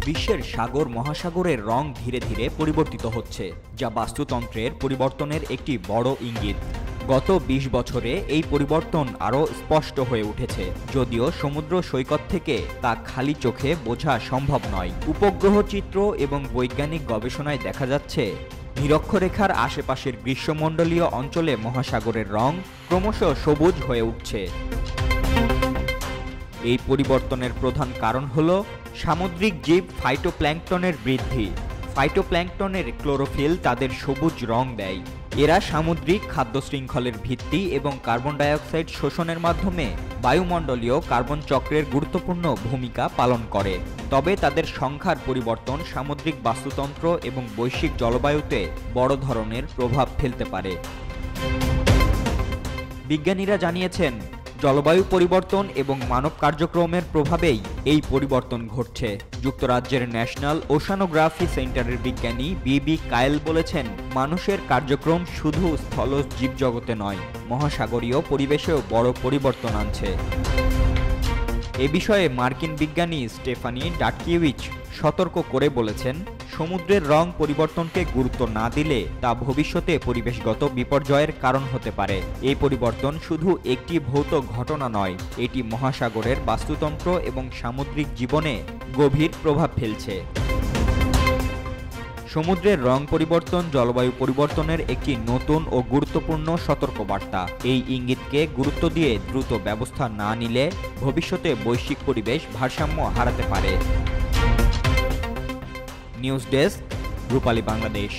বিশ্বের সাগর মহাসাগরের রং ধীরে ধীরে পরিবর্তিত হচ্ছে, যা বাস্তুতন্ত্রের পরিবর্তনের একটি বড় ইঙ্গিত। গত ২০ বছরে এই পরিবর্তন আরও স্পষ্ট হয়ে উঠেছে, যদিও সমুদ্র সৈকত থেকে তা খালি চোখে বোঝা সম্ভব নয়। উপগ্রহ চিত্র এবং বৈজ্ঞানিক গবেষণায় দেখা যাচ্ছে, নিরক্ষরেখার আশেপাশের গ্রীষ্মমণ্ডলীয় অঞ্চলে মহাসাগরের রং ক্রমশ সবুজ হয়ে উঠছে। এই পরিবর্তনের প্রধান কারণ হল সামুদ্রিক জীব ফাইটোপ্ল্যাঙ্কটনের বৃদ্ধি। ফাইটোপ্ল্যাঙ্কটনের ক্লোরোফিল তাদের সবুজ রং দেয়। এরা সামুদ্রিক খাদ্য শৃঙ্খলের ভিত্তি এবং কার্বন ডাইঅক্সাইড শোষণের মাধ্যমে বায়ুমণ্ডলীয় কার্বন চক্রের গুরুত্বপূর্ণ ভূমিকা পালন করে। তবে তাদের সংখ্যার পরিবর্তন সামুদ্রিক বাস্তুতন্ত্র এবং বৈশ্বিক জলবায়ুতে বড় ধরনের প্রভাব ফেলতে পারে। বিজ্ঞানীরা জানিয়েছেন, জলবায়ু পরিবর্তন এবং মানব কার্যক্রমের প্রভাবেই এই পরিবর্তন ঘটছে। যুক্তরাজ্যের ন্যাশনাল ওশানোগ্রাফি সেন্টারের বিজ্ঞানী বিবি কায়েল বলেছেন, মানুষের কার্যক্রম শুধু স্থলজ জীবজগতে নয়, মহাসাগরীয় পরিবেশেও বড় পরিবর্তন আনছে। এ বিষয়ে মার্কিন বিজ্ঞানী স্টেফানি ডাটকিউইচ সতর্ক করে বলেছেন, সমুদ্রের রং পরিবর্তনকে গুরুত্ব না দিলে তা ভবিষ্যতে পরিবেশগত বিপর্যয়ের কারণ হতে পারে। এই পরিবর্তন শুধু একটি ভৌত ঘটনা নয়, এটি মহাসাগরের বাস্তুতন্ত্র এবং সামুদ্রিক জীবনে গভীর প্রভাব ফেলছে। সমুদ্রের রং পরিবর্তন জলবায়ু পরিবর্তনের একটি নতুন ও গুরুত্বপূর্ণ সতর্কবার্তা। এই ইঙ্গিতকে গুরুত্ব দিয়ে দ্রুত ব্যবস্থা না নিলে ভবিষ্যতে বৈশ্বিক পরিবেশ ভারসাম্য হারাতে পারে। নিউজ ডেস্ক, রূপালী বাংলাদেশ।